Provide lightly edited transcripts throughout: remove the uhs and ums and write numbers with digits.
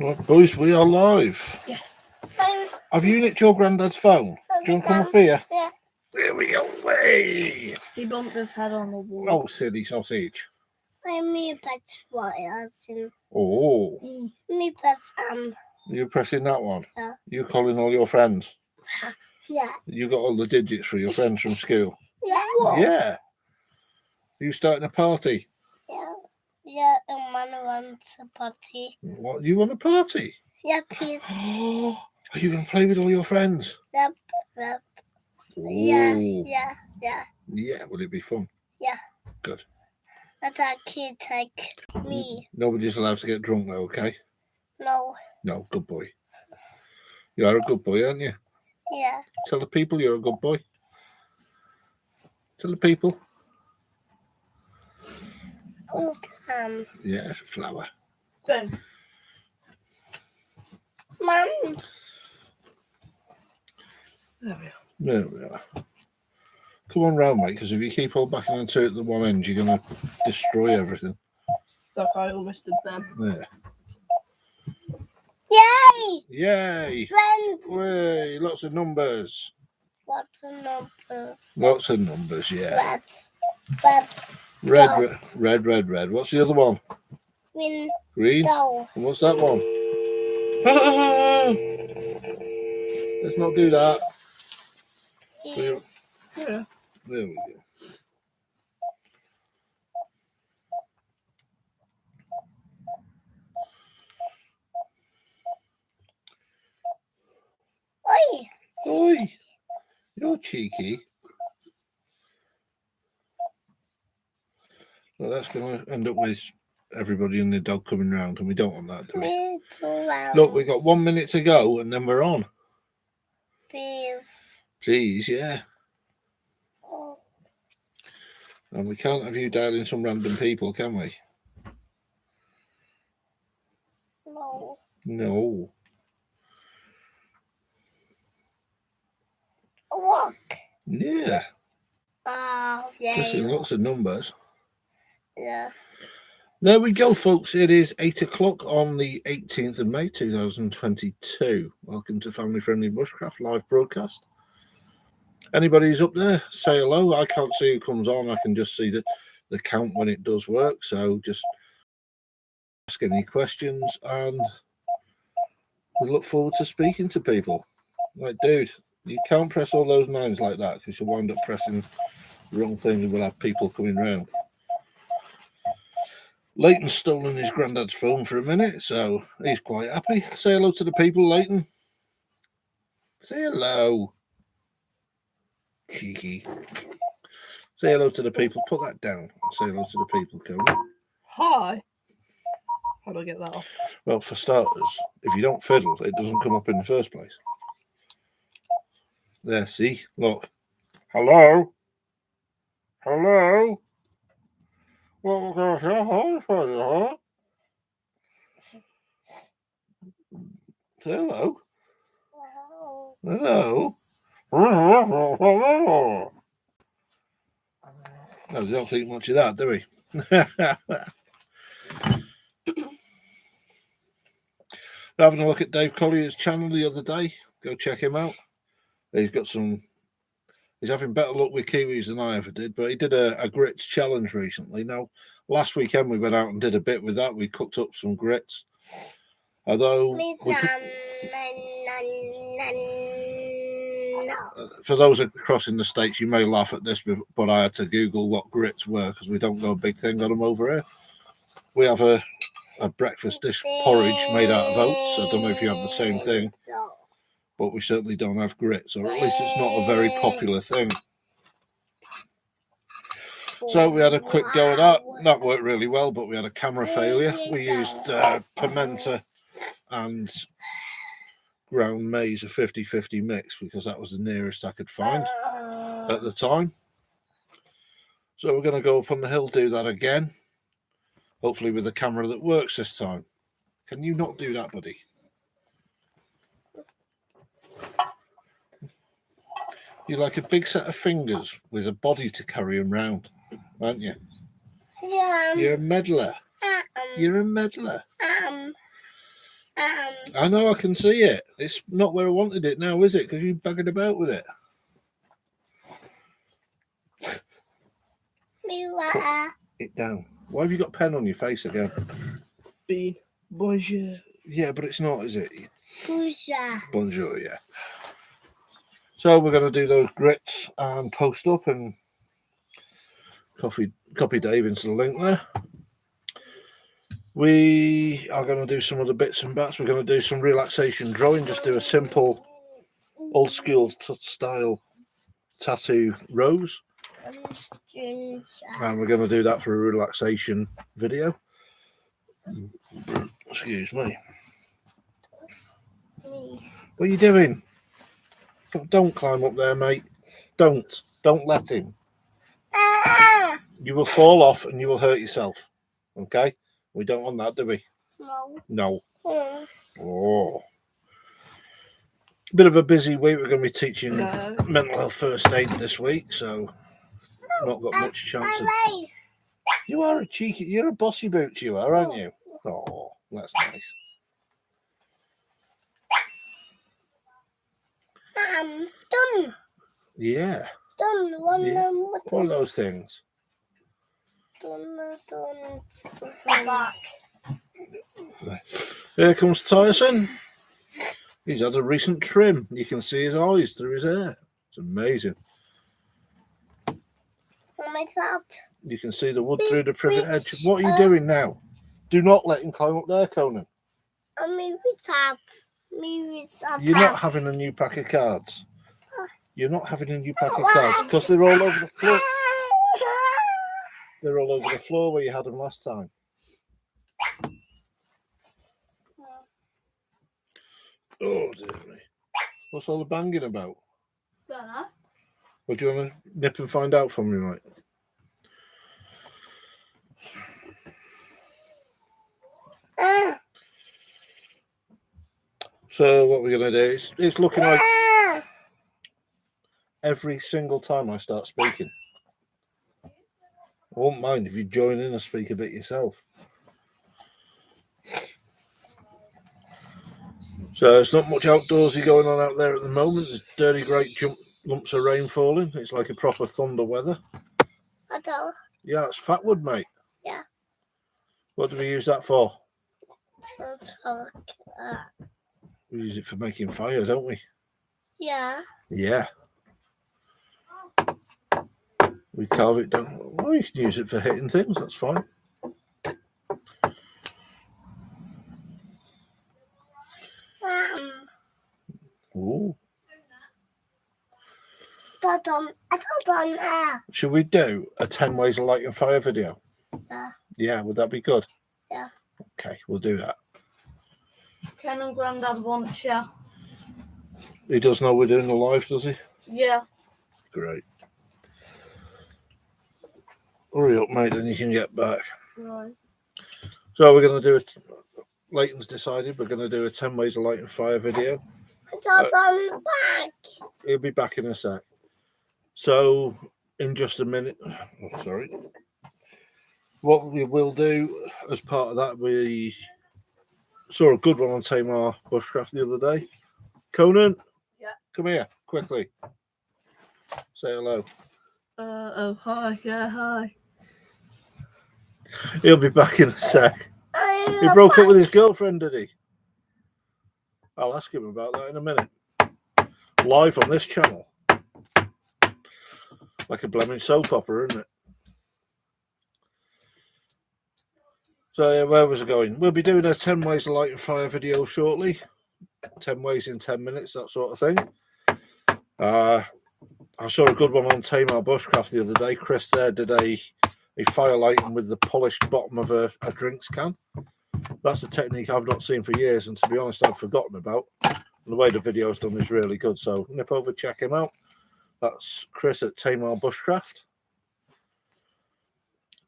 Right, boys, we are live. Yes. Have you nicked your granddad's phone? Do you want to come up here? Yeah. Here we go. Way. He bumped his head on the wall. Oh, silly sausage. Me press what? Oh. Me press You're pressing that one? Yeah. You're calling all your friends? Yeah. You got all the digits for your friends from school? Yeah. Yeah. Are you starting a party? Yeah. Yeah. And one wants a party. What? You want a party? Yeah, please. Oh, are you going to play with all your friends? Yep. Yep. Oh. Yeah. Yeah. Yeah. Yeah, will it be fun? Yeah. Good. But I can't take me. Nobody's allowed to get drunk though, okay? No. No, good boy. You are a good boy, aren't you? Yeah. Tell the people you're a good boy. Tell the people. Oh, Yeah, flower. Ben. Mom. There we are. There we are. Come on round, mate, because if you keep all backing into it at the one end, you're going to destroy everything. Like I almost did then. There. Yay! Yay! Friends. Way! Lots of numbers. Lots of numbers. Lots of numbers, yeah. Reds. Reds. Red, red, red, red. What's the other one? Green. Green. Go. And what's that one? Let's not do that. Yes. Yeah. There we go. Oi. Oi! You're cheeky. Well, that's going to end up with everybody and their dog coming round, and we don't want that, do we? Little rounds. Look, we've got 1 minute to go, and then we're on. Please. Please, yeah. Oh. And we can't have you dialing some random people, can we? No. No. Walk. Yeah. Oh, yeah. Pressing lots of numbers. Yeah. There we go, folks. It is 8 o'clock on the 18th of May, 2022. Welcome to Family Friendly Bushcraft live broadcast. Anybody who's up there, say hello. I can't see who comes on. I can just see the count when it does work. So just ask any questions, and we look forward to speaking to people. Like, dude, you can't press all those nines like that because you'll wind up pressing the wrong thing and we'll have people coming round. Leighton's stolen his granddad's phone for a minute, so he's quite happy. Say hello to the people, Leighton. Say hello. Cheeky. Say hello to the people. Put that down. Say hello to the people, Conan. Hi. How do I get that off? Well, for starters, if you don't fiddle, it doesn't come up in the first place. There, see? Look. Hello? Hello? What we're going to say for you, huh? Say hello. Wow. Hello. No, we don't think much of that, do we? Having a look at Dave Collier's channel the other day. Go check him out. He's having better luck with Kiwis than I ever did, but he did a grits challenge recently. Now, last weekend we went out and did a bit with that. We cooked up some grits. Although, for those across in the States, you may laugh at this, but I had to Google what grits were because we don't go a big thing on them over here. We have a breakfast dish porridge made out of oats. I don't know if you have the same thing, but we certainly don't have grits, or at least it's not a very popular thing. So we had a quick go at that. That worked really well, but we had a camera failure. We used pimento and ground maize, a 50-50 mix, because that was the nearest I could find at the time. So we're going to go up on the hill, do that again, hopefully with a camera that works this time. Can you not do that, buddy? You're like a big set of fingers with a body to carry them round, aren't you? Yeah. You're a meddler. You're a meddler. I know, I can see it. It's not where I wanted it now, is it? Because you bagging about with it. Put it down. Why have you got pen on your face again? Bean. Bonjour. Yeah, but it's not, is it? Bonjour. Bonjour, yeah. So we're going to do those grits and post up and copy Dave into the link there. We are going to do some other bits and bats. We're going to do some relaxation drawing, just do a simple old school style tattoo rose. And we're going to do that for a relaxation video. Excuse me. What are you doing? Don't climb up there, mate. Don't let him. You will fall off and you will hurt yourself. Okay? We don't want that, do we? No. Oh. Bit of a busy week. We're going to be teaching mental health first aid this week, so not got much chance of... You are a cheeky... You're a bossy boots, you are, aren't you? Oh, that's nice. Done. Yeah. Done. One of those things. Back. Here comes Tyson. He's had a recent trim. You can see his eyes through his hair. It's amazing. You can see the wood through the privet edge. What are you doing now? Do not let him climb up there, Conan. You're not having a new pack of cards. You're not having a new pack of cards because they're all over the floor. They're all over the floor where you had them last time. Oh, dear me. What's all the banging about? Don't know. What do you want to nip and find out from me, mate? So what we're going to do, it's looking like every single time I start speaking. I won't mind if you join in and speak a bit yourself. So there's not much outdoorsy going on out there at the moment. There's dirty great lumps of rain falling. It's like a proper thunder weather. I don't. Yeah, it's fat wood, mate. Yeah. What do we use that for? Smalltalk. We use it for making fire, don't we? Yeah. Yeah. We carve it down. Well, you can use it for hitting things. That's fine. Ooh. I don't. Should we do a 10 ways of lighting fire video? Yeah. Yeah, would that be good? Yeah. Okay, we'll do that. Ken and Grandad want you. He does know we're doing the live, does he? Yeah. Great. Hurry up, mate, and you can get back. Right. So we're going to do it. Leighton's decided we're going to do a 10 ways of lighting fire video. Back. He'll be back in a sec. So in just a minute, oh, sorry. What we will do as part of that, we saw a good one on Tamar Bushcraft the other day. Conan, yeah, come here quickly. Say hello. Oh, hi. Yeah, hi. He'll be back in a sec. He broke up with his girlfriend, did he? I'll ask him about that in a minute. Live on this channel. Like a blooming soap opera, isn't it? So yeah, where was I going? We'll be doing a 10 ways of lighting fire video shortly. 10 ways in 10 minutes, that sort of thing. I saw a good one on Tamar Bushcraft the other day. Chris there did a fire lighting with the polished bottom of a drinks can. That's a technique I've not seen for years, and to be honest, I've forgotten about. And the way the video's done is really good, so nip over, check him out. That's Chris at Tamar Bushcraft.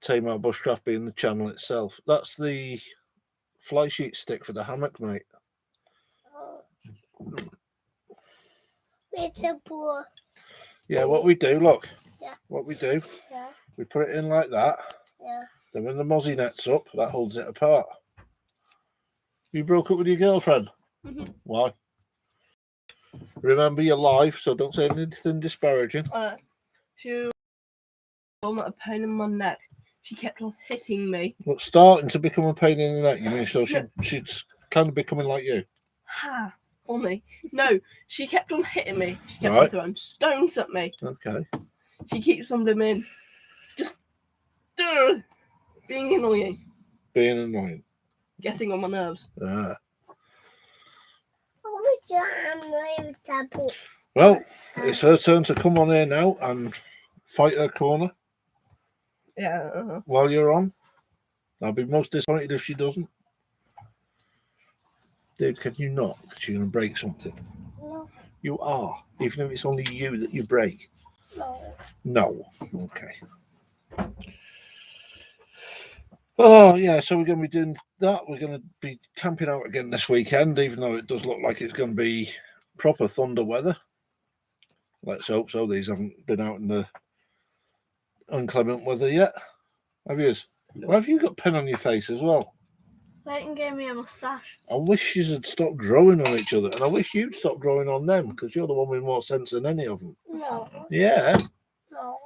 Tamar Bushcraft being the channel itself. That's the fly sheet stick for the hammock, mate. It's a ball. Yeah, what we do, look. Yeah. What we do, Yeah. we put it in like that. Yeah. Then when the mozzie net's up, that holds it apart. You broke up with your girlfriend? Mhm. Why? Remember your life, so don't say anything disparaging. She was a pain in my neck. She kept on hitting me. But starting to become a pain in the neck, you mean? So she's kind of becoming like you. Ha! Funny. No, she kept on hitting me. She kept on Right. throwing stones at me. Okay. She keeps on blooming. Just being annoying. Being annoying. Getting on my nerves. Ah. Oh, Well, it's her turn to come on here now and fight her corner Yeah. while you're on. I'll be most disappointed if she doesn't. Dude, can you not? Because you're going to break something. No. You are. Even if it's only you that you break. No. No. Okay. Oh, yeah, so we're going to be doing that. We're going to be camping out again this weekend, even though it does look like it's going to be proper thunder weather. Let's hope so. These haven't been out in the inclement weather yet. Have you? No. Well, have you got pen on your face as well? Leighton gave me a moustache. I wish you had stopped drawing on each other, and I wish you'd stop drawing on them, because you're the one with more sense than any of them. No. Yeah. No.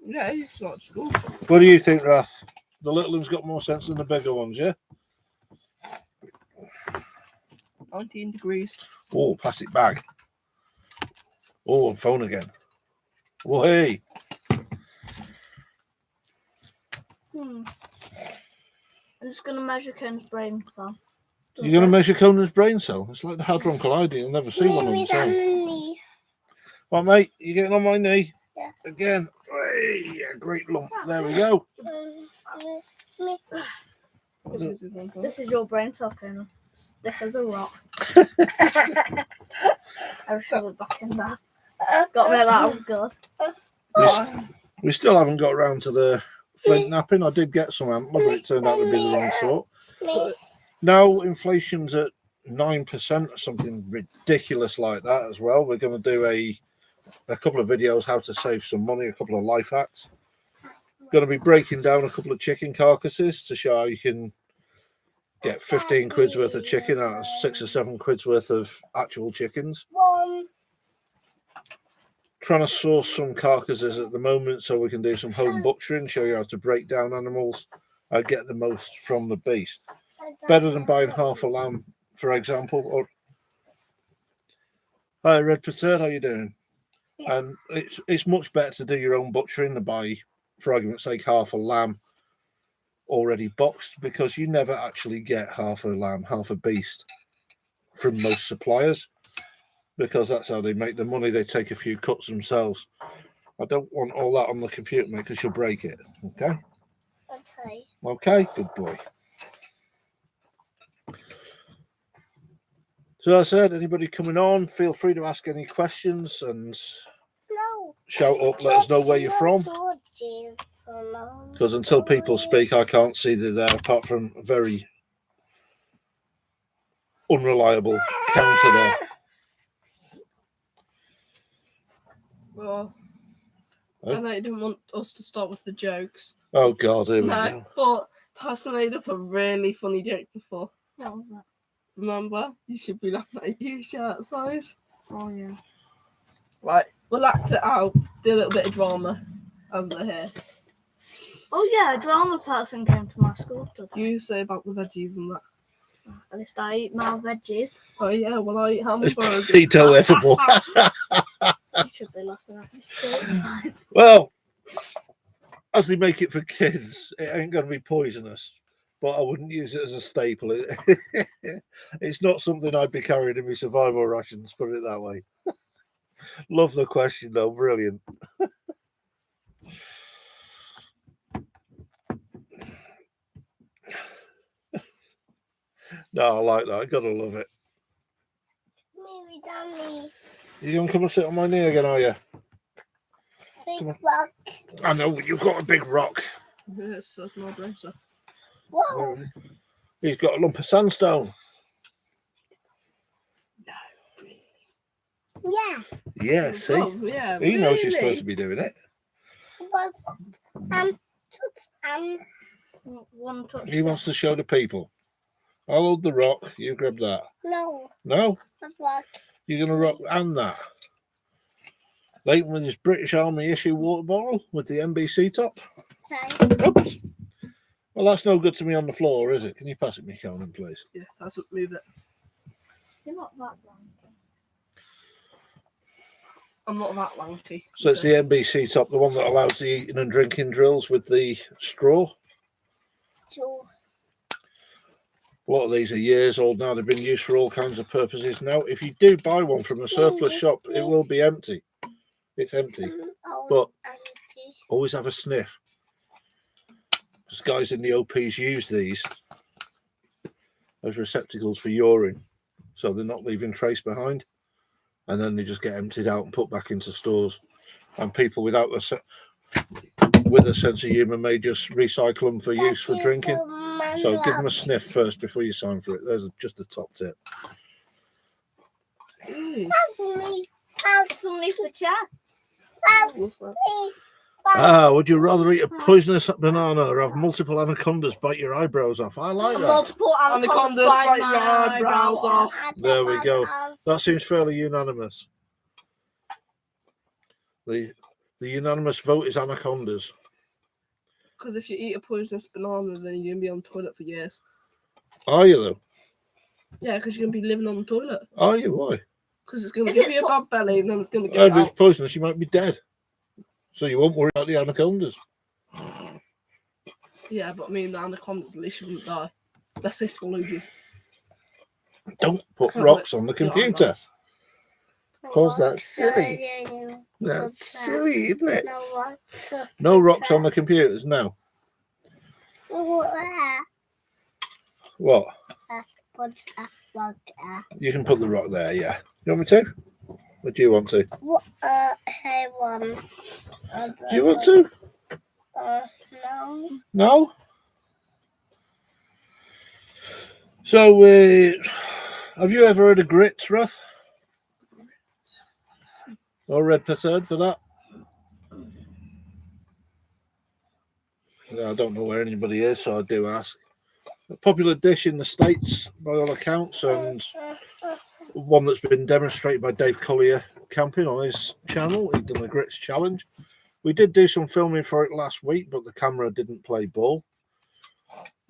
Yeah, he's not at school. What do you think, Rath? The little one's got more sense than the bigger ones, yeah? 19 degrees. Oh, plastic bag. Oh, and phone again. Oh, hey. I'm just going to measure Ken's brain cell. You're going to measure Conan's brain cell? It's like the Hadron Collider. You'll never see one of the same. Well, mate, you getting on my knee? Yeah. Again. Hey, yeah, great lump. There we go. This is your brain cell, Conan. Stiff as a rock. I'll shove it back in there. Got me, that was good. We still haven't got around to the flint napping. I did get some antler, but it turned out to be the wrong sort. Now inflation's at 9% or something ridiculous like that as well. We're going to do a couple of videos how to save some money, a couple of life hacks. Going to be breaking down a couple of chicken carcasses to show how you can get 15 quid's worth of chicken out of 6 or 7 quid's worth of actual chickens. Trying to source some carcasses at the moment so we can do some home butchery and show you how to break down animals and get the most from the beast. Better than buying half a lamb, for example. Or hi, Red Potato, how you doing? Yeah. And it's much better to do your own butchering than buy, for argument's sake, half a lamb already boxed, because you never actually get half a lamb, half a beast from most suppliers, because that's how they make the money. They take a few cuts themselves. I don't want all that on the computer, mate, because you'll break it. Okay? Okay. Okay, good boy. So I said, anybody coming on, feel free to ask any questions and shout up, let us know where you're from. Because until people speak, I can't see they're there, apart from a very unreliable counter there. Well, I know you didn't want us to start with the jokes. Oh, God, here we go. But Tyson made up a really funny joke before. What was that? Remember? You should be laughing at your shirt size. Oh, yeah. Right, we'll act it out. Do a little bit of drama as we're here. Oh, yeah, a drama person came to my school today. You say about the veggies and that. At least I eat my veggies. Oh, yeah, well, I eat hamburgers. It's edible. You should be laughing at your shirt size. Well, as they make it for kids, it ain't going to be poisonous. But I wouldn't use it as a staple. It's not something I'd be carrying in my survival rations, put it that way. Love the question, though. Brilliant. No, I like that. I gotta love it. Maybe Danny. You gonna come and sit on my knee again, are you? Big rock. I know, you've got a big rock. Yes, that's my bracer. Whoa. He's got a lump of sandstone. Yeah. Yeah, see? Oh, yeah, he knows you're supposed to be doing it. Was one touch. He wants to show the people. I'll hold the rock. You grab that. No, No? the rock. You're going to rock and that. Leighton with his British Army issue water bottle with the NBC top. Sorry. Oops. Well, that's no good to me on the floor, is it? Can you pass it me, Conan, please? Yeah, that's what move it. You're not that long. I'm not that lanky. So it's the NBC top, the one that allows the eating and drinking drills with the straw. Sure. A lot of these are years old now. They've been used for all kinds of purposes now. If you do buy one from a surplus shop, it will be empty. It's empty. But always have a sniff. Because guys in the OPs use these as receptacles for urine. So they're not leaving trace behind. And then they just get emptied out and put back into stores. And people with a sense of humour may just recycle them for use for drinking. So give them a sniff first before you sign for it. There's just a top tip. That's me for chat. Would you rather eat a poisonous banana or have multiple anacondas bite your eyebrows off? I like that. Multiple Anacondas bite your eyebrows off. There we go. That seems fairly unanimous. The unanimous vote is anacondas. Because if you eat a poisonous banana, then you're going to be on the toilet for years. Are you, though? Yeah, because you're going to be living on the toilet. Are you? Why? Because it's going to give you a bad belly and then it's going to If go it's poisonous, you might be dead. So you won't worry about the anacondas. Yeah, but I mean, the anacondas, at least you wouldn't die. Unless they swallowed you. Don't put rocks on the computer. Because that's silly. That's silly, isn't it? No rocks on the computers, no. What? You can put the rock there, yeah. You want me to? Or do you want to? Hey, one. Do you want to? No. No? So, have you ever heard of grits, Ruth? Or red petard for that? I don't know where anybody is, so I do ask. A popular dish in the States, by all accounts, and one that's been demonstrated by Dave Collier camping on his channel. He's done the grits challenge. We did do some filming for it last week, but the camera didn't play ball.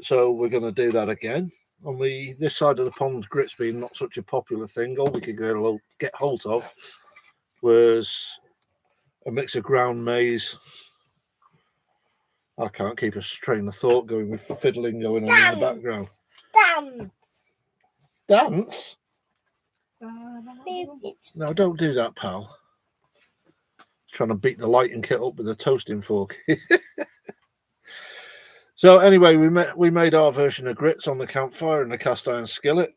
So we're going to do that again. On this side of the pond, grits being not such a popular thing, all we could get hold of was a mix of ground maize. I can't keep a train of thought going with fiddling going on in the background. Dance? No, don't do that, pal. Trying to beat the lighting kit up with a toasting fork. So anyway, we made our version of grits on the campfire in the cast iron skillet.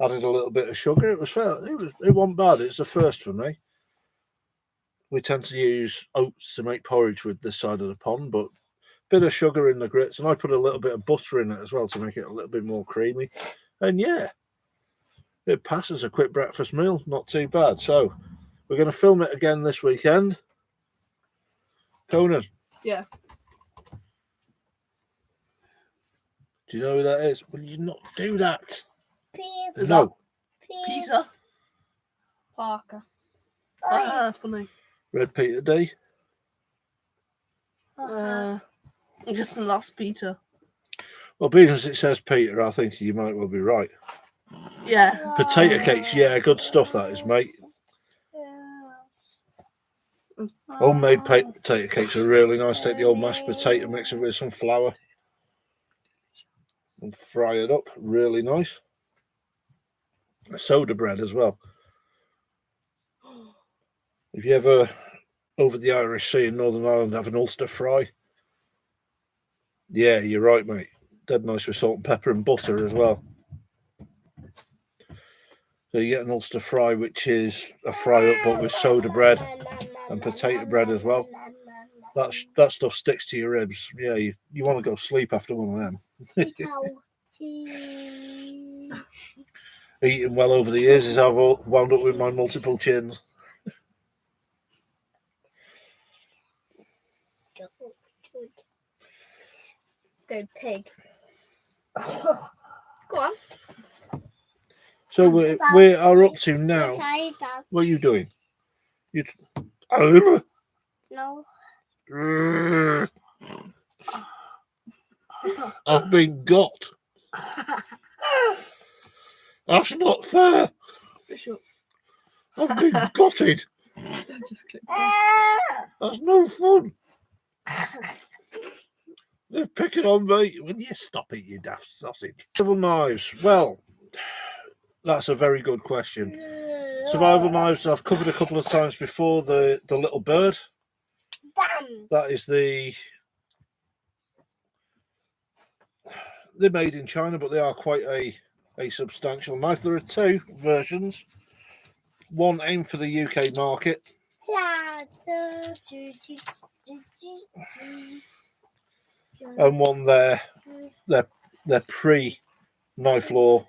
Added a little bit of sugar. It was fair. It wasn't bad. It's a first for me. We tend to use oats to make porridge with this side of the pond, but a bit of sugar in the grits, and I put a little bit of butter in it as well to make it a little bit more creamy. And yeah, it passes a quick breakfast meal. Not too bad. So we're going to film it again this weekend. Conan. Yeah. Do you know who that is? Will you not do that? Peace. No. Peter. Parker. Funny. Red Peter D. I guess the last Peter. Well, because it says Peter, I think you might well be right. Yeah. Potato cakes, yeah, good stuff that is, mate. Homemade potato cakes are really nice. Take the old mashed potato, mix it with some flour and fry it up. Really nice. Soda bread as well. If you ever over the Irish Sea in Northern Ireland have an Ulster fry, yeah, you're right, mate. Dead nice with salt and pepper and butter as well. So you get an Ulster fry, which is a fry up but with soda bread and potato bread as well. That stuff sticks to your ribs. Yeah, you want to go sleep after one of them. Eating well over the years is how I've wound up with my multiple chins. Good pig. Go on. So we are up to now. What are you doing? You. No. I've been got. That's not fair. Bishop. I've been gutted. I just clicked that. That's no fun. They're picking on me. Will you stop it, you daft sausage? Survival knives. Well, that's a very good question. Survival knives, I've covered a couple of times before. The little bird. Damn. That is they're made in China, but they are quite a substantial knife. There are two versions. One aimed for the UK market. And one their pre-knife law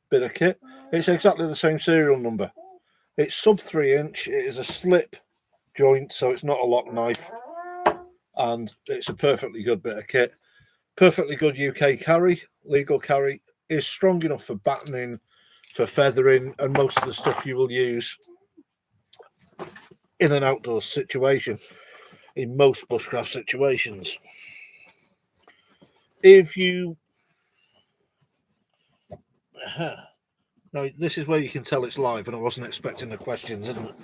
bit of kit. It's exactly the same serial number. It's sub 3-inch. It is a slip joint, so it's not a lock knife, and it's a perfectly good bit of kit. Perfectly good UK carry, legal carry. Is strong enough for battening, for feathering, and most of the stuff you will use in an outdoor situation, in most bushcraft situations. If you now, this is where you can tell it's live, and I wasn't expecting the questions, isn't it?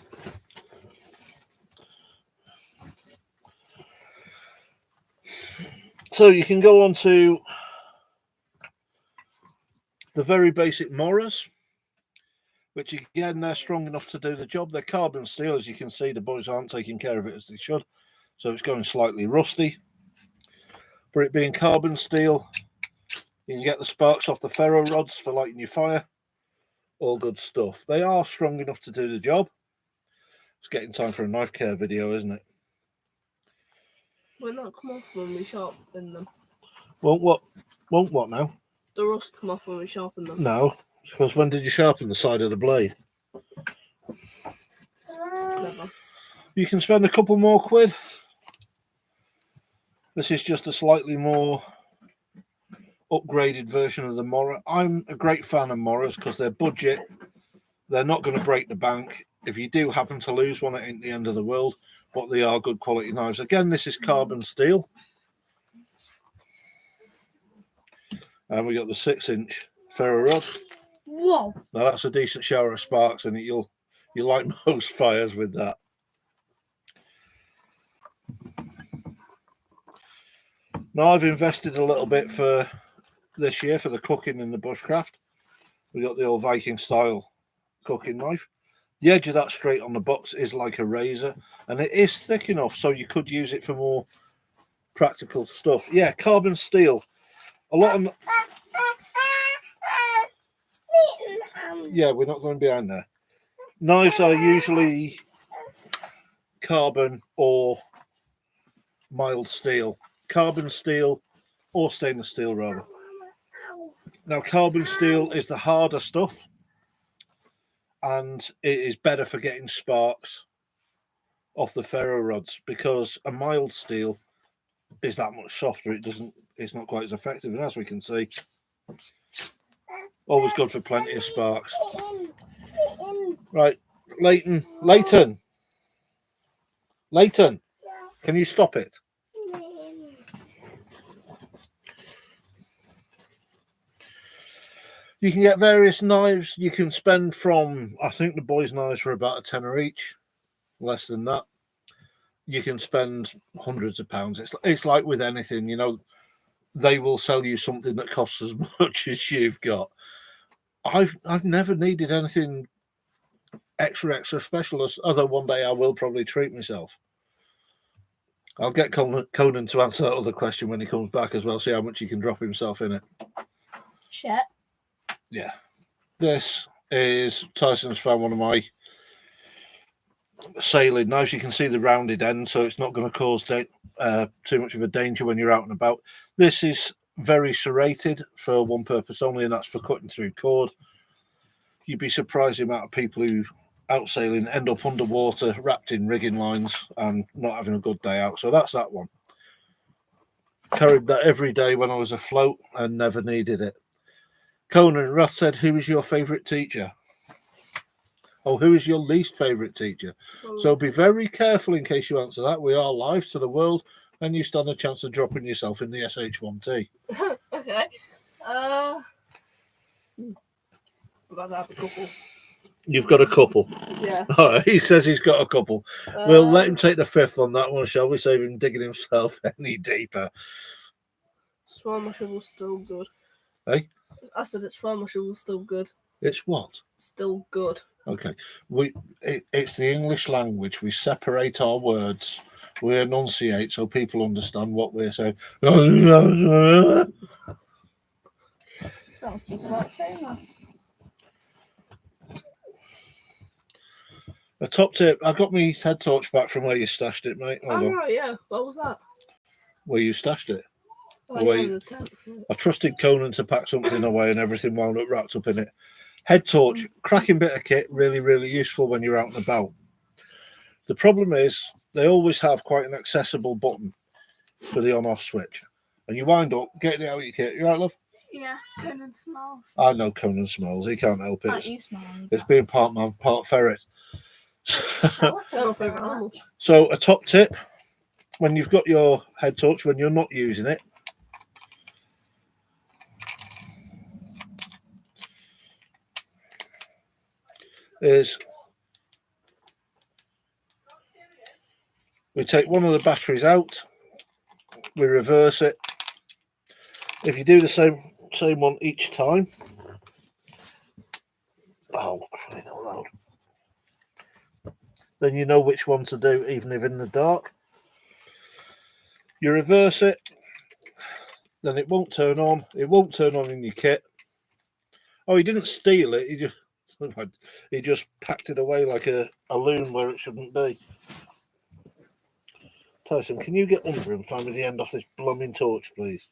So you can go on to the very basic Morras, which again, they're strong enough to do the job. They're carbon steel, as you can see. The boys aren't taking care of it as they should, so it's going slightly rusty. For it being carbon steel, you can get the sparks off the ferro rods for lighting your fire. All good stuff. They are strong enough to do the job. It's getting time for a knife care video, isn't it? Won't that come off when we sharpen them? Won't what now? The rust come off when we sharpen them? No, because when did you sharpen the side of the blade? Never. You can spend a couple more quid. This is just a slightly more upgraded version of the Morra. I'm a great fan of Morras because they're budget. They're not going to break the bank. If you do happen to lose one, it ain't the end of the world, but they are good quality knives. Again, this is carbon steel. And we got the 6-inch ferro rod. Whoa! Now that's a decent shower of sparks, and you'll light most fires with that. Now I've invested a little bit for this year for the cooking in the bushcraft. We got the old Viking style cooking knife. The edge of that straight on the box is like a razor, and it is thick enough so you could use it for more practical stuff. Yeah, carbon steel. A lot of yeah, we're not going behind there. Knives are usually carbon or mild steel. Carbon steel or stainless steel rather. Now carbon steel is the harder stuff, and it is better for getting sparks off the ferro rods, because a mild steel is that much softer. It's not quite as effective, and as we can see, always good for plenty of sparks. Right, Leighton, can you stop it? You can get various knives. You can spend from, I think the boys' knives were about a tenner each, less than that. You can spend hundreds of pounds. It's like with anything, you know, they will sell you something that costs as much as you've got. I've never needed anything extra special, although one day I will probably treat myself. I'll get Conan to answer that other question when he comes back as well, see how much he can drop himself in it. Shit. Yeah. This is, Tyson's found one of my sailing knives. You can see the rounded end, so it's not going to cause too much of a danger when you're out and about. This is very serrated for one purpose only, and that's for cutting through cord. You'd be surprised the amount of people who out sailing end up underwater wrapped in rigging lines and not having a good day out. So that's that one. Carried that every day when I was afloat and never needed it. Conan Roth said, who is your favourite teacher? Oh, who is your least favourite teacher? So be very careful in case you answer that. We are live to the world, and you stand a chance of dropping yourself in the SH1T. Okay. I'd have a couple. You've got a couple. Yeah. Oh, he says he's got a couple. We'll let him take the fifth on that one, shall we? Save him digging himself any deeper. Swirl my shovel's still good. Hey? I said it's swirl my shovel's still good. It's what? Still good. Okay. It's the English language. We separate our words. We enunciate so people understand what we're saying. Sounds just like Taylor. A top tip. I got my head torch back from where you stashed it, mate. Hold on. Right, yeah. What was that? Where you stashed it. Oh, yeah, the tent. I trusted Conan to pack something away and everything wound up wrapped up in it. Head torch, cracking bit of kit, really, really useful when you're out and about. The problem is they always have quite an accessible button for the on-off switch. And you wind up getting it out of your kit. You right, love? Yeah, Conan smells. I know Conan smells. He can't help it. You smell. It's being part man, part ferret. Animal. So a top tip, when you've got your head torch, when you're not using it, is we take one of the batteries out, we reverse it. If you do the same one each time, crying out loud, then you know which one to do, even if in the dark. You reverse it, then it won't turn on. It won't turn on in your kit. Oh, he didn't steal it. He just packed it away like a loon where it shouldn't be. Tyson, can you get under and find me the end off this blooming torch, please?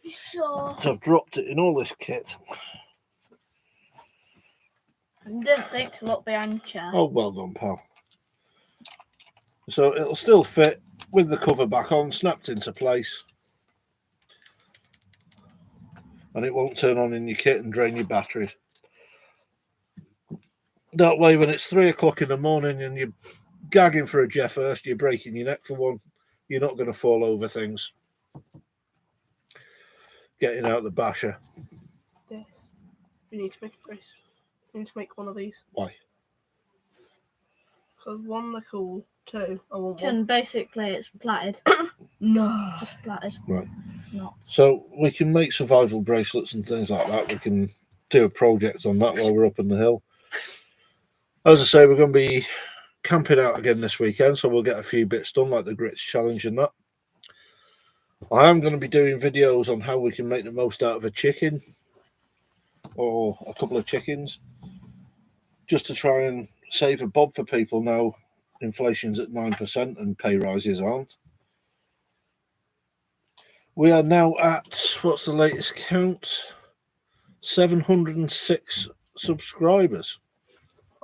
Sure. So I've dropped it in all this kit. I didn't think to look behind the chair. Oh, well done, pal. So it'll still fit with the cover back on, snapped into place. And it won't turn on in your kit and drain your batteries. That way, when it's 3 o'clock in the morning and you're gagging for a Jeff Hurst, you're breaking your neck for one, you're not going to fall over things. Getting out the basher. This. You need to make a brace. You need to make one of these. Why? Because one, they're cool. Two, I want one. And basically it's platted. No. Just platted. Right. Not. So we can make survival bracelets and things like that. We can do a project on that while we're up in the hill. As I say, we're going to be camping out again this weekend, so we'll get a few bits done, like the grits challenge and that. I am going to be doing videos on how we can make the most out of a chicken or a couple of chickens, just to try and save a bob for people now. Inflation's at 9% and pay rises aren't. We are now at, what's the latest count? 706 subscribers.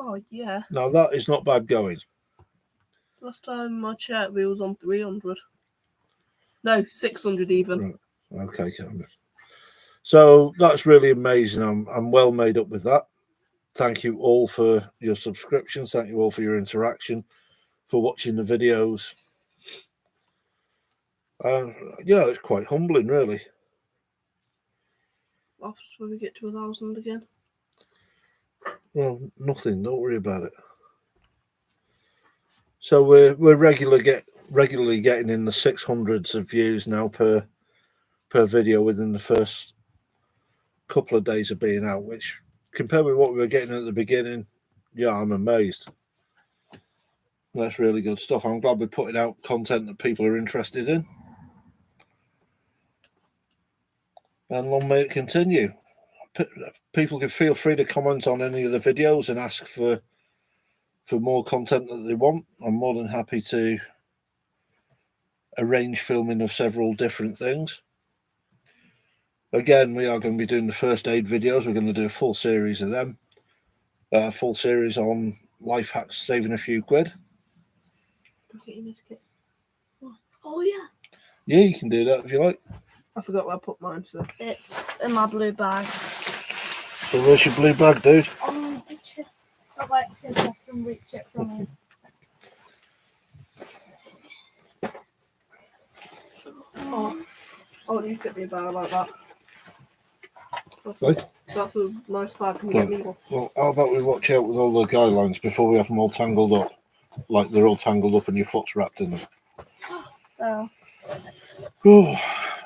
Oh, yeah. Now that is not bad going. Last time I checked, we was on 300. No, 600 even. Right. Okay, Cameron. So that's really amazing. I'm well made up with that. Thank you all for your subscriptions. Thank you all for your interaction, for watching the videos. Yeah, it's quite humbling, really. What happens when we get to 1,000 again? Well, nothing. Don't worry about it. So we're regularly getting in the 600s of views now per video within the first couple of days of being out, which compared with what we were getting at the beginning, yeah, I'm amazed. That's really good stuff. I'm glad we're putting out content that people are interested in. And long may it continue. People can feel free to comment on any of the videos and ask for more content that they want. I'm more than happy to arrange filming of several different things. Again, we are going to be doing the first aid videos. We're going to do a full series of them. A full series on life hacks, saving a few quid. Okay, you need to get... Oh, yeah. Yeah, you can do that if you like. I forgot where I put mine, so... It's in my blue bag. So where's your blue bag, dude? I'd like to see if I can reach it from here. Oh, you get me a bag like that. Sorry? That's a nice bag. Can you get me one? Well, how about we watch out with all the guidelines before we have them all tangled up? Like they're all tangled up and your foot's wrapped in them. Oh. Oh,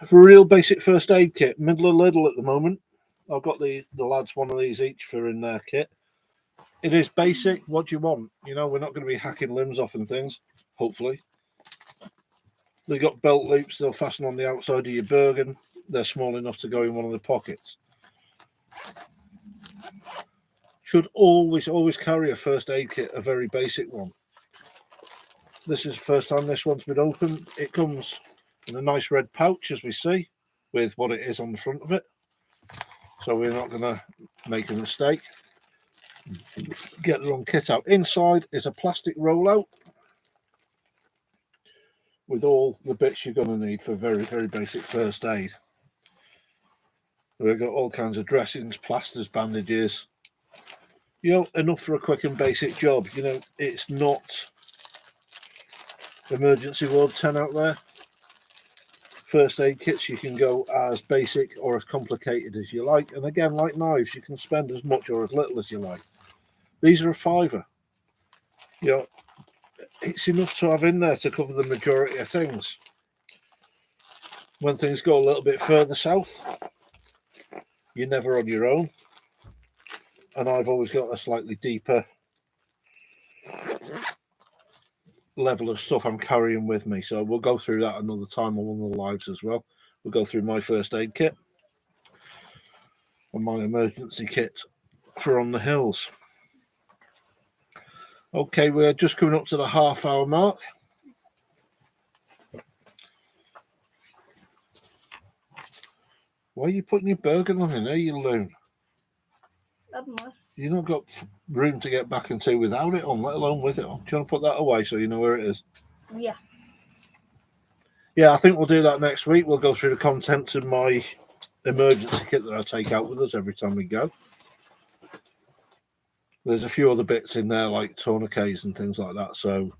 for a real basic first aid kit, middle of Lidl at the moment. I've got the lads one of these each for in their kit. It is basic. What do you want? You know, we're not going to be hacking limbs off and things, hopefully. They've got belt loops. They'll fasten on the outside of your Bergen. They're small enough to go in one of the pockets. Should always carry a first aid kit, a very basic one. This is the first time this one's been opened. It comes in a nice red pouch, as we see, with what it is on the front of it. So we're not going to make a mistake. Get the wrong kit out. Inside is a plastic rollout with all the bits you're going to need for very, very basic first aid. We've got all kinds of dressings, plasters, bandages. You know, enough for a quick and basic job. You know, it's not emergency ward 10 out there. First aid kits, you can go as basic or as complicated as you like. And again, like knives, you can spend as much or as little as you like. These are a £5. You know, it's enough to have in there to cover the majority of things. When things go a little bit further south, you're never on your own. And I've always got a slightly deeper level of stuff I'm carrying with me. So we'll go through that another time on one of the lives as well. We'll go through my first aid kit and my emergency kit for on the hills. Okay, we're just coming up to the half-hour mark. Why are you putting your Bergen on in there, you loon? You've not got room to get back into without it on, let alone with it on. Do you want to put that away so you know where it is? Yeah. Yeah, I think we'll do that next week. We'll go through the contents of my emergency kit that I take out with us every time we go. There's a few other bits in there like tourniquets and things like that, so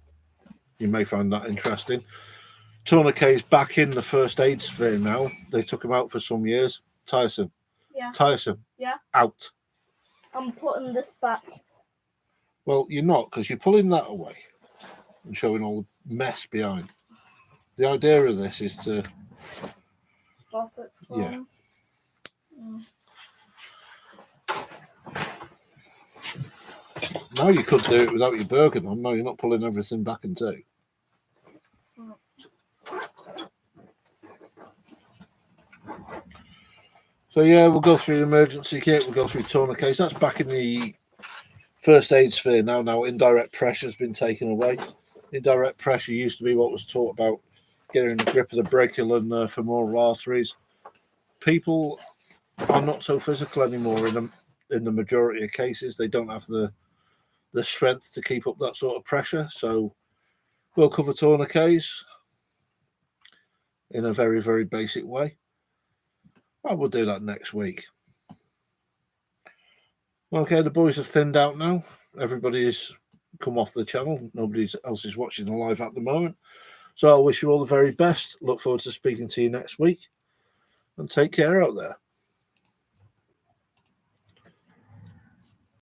you may find that interesting. Tourniquets back in the first aid sphere now. They took them out for some years. Tiresome. Yeah. Tiresome. Yeah. Out. I'm putting this back. Well, you're not, because you're pulling that away and showing all the mess behind. The idea of this is to Stop it from... Yeah. Now you could do it without your Bergen on. No, you're not pulling everything back and two. So yeah, we'll go through the emergency kit. We'll go through tourniquets. That's back in the first aid sphere now. Now indirect pressure has been taken away. Indirect pressure used to be what was taught about getting the grip of the brachial and femoral arteries. People are not so physical anymore in the majority of cases. They don't have the strength to keep up that sort of pressure. So we'll cover tourniquets in a very, very basic way. I will do that next week. Okay, the boys have thinned out now. Everybody's come off the channel. Nobody else is watching the live at the moment. So I wish you all the very best. Look forward to speaking to you next week. And take care out there.